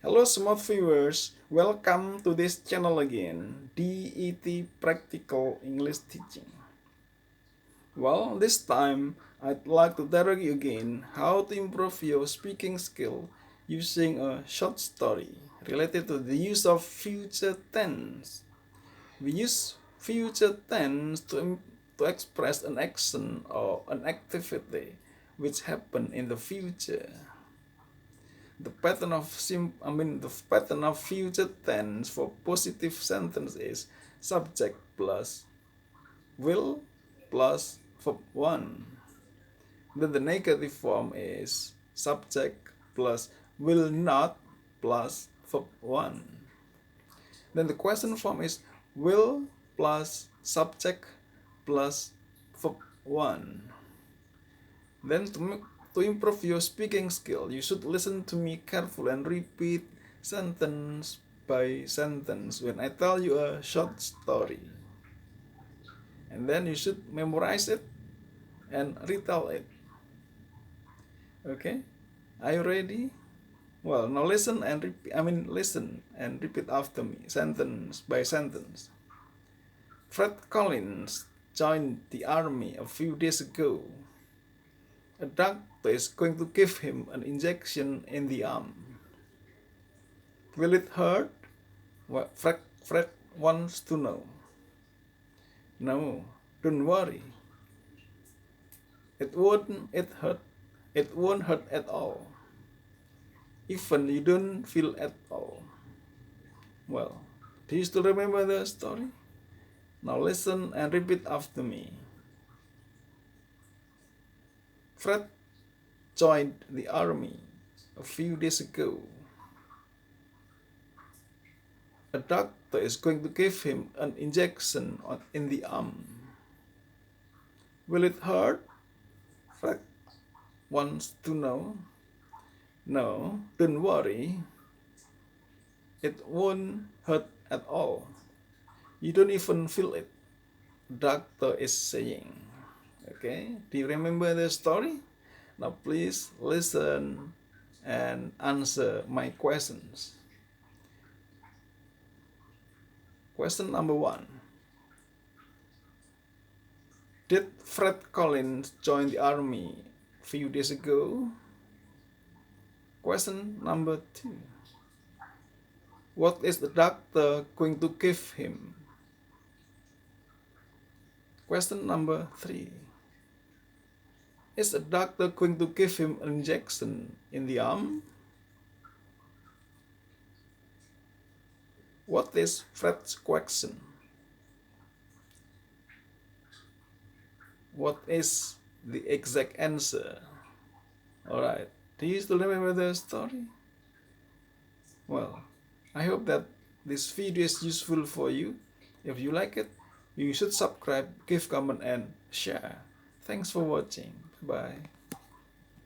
Hello smart viewers, welcome to this channel again, DET Practical English Teaching. Well, this time I'd like to tell you again how to improve your speaking skill using a short story related to the use of future tense. We use future tense to express an action or an activity which happened in the future. The pattern of future tense for positive sentence is subject plus will plus verb 1. Then the negative form is subject plus will not plus verb 1. Then the question form is will plus subject plus verb 1. Then to improve your speaking skill, you should listen to me carefully and repeat sentence by sentence when I tell you a short story. And then you should memorize it and retell it. Okay? Are you ready? Well, now listen and repeat after me, sentence by sentence. Fred Collins joined the army a few days ago. A doctor is going to give him an injection in the arm. Will it hurt? Well, Fred wants to know. No, don't worry. It won't hurt at all. Even you don't feel at all. Well, do you still remember the story? Now listen and repeat after me. Fred joined the army a few days ago. A doctor is going to give him an injection in the arm. Will it hurt? Fred wants to know. No, don't worry. It won't hurt at all. You don't even feel it. Doctor is saying. Okay, do you remember the story? Now please listen and answer my questions. Question number 1. Did Fred Collins join the army a few days ago? Question number 2. What is the doctor going to give him? Question number 3. Is the doctor going to give him an injection in the arm? What is Fred's question? What is the exact answer? Alright, do you still remember the story? Well, I hope that this video is useful for you. If you like it, you should subscribe, give comment and share. Thanks for watching. Bye.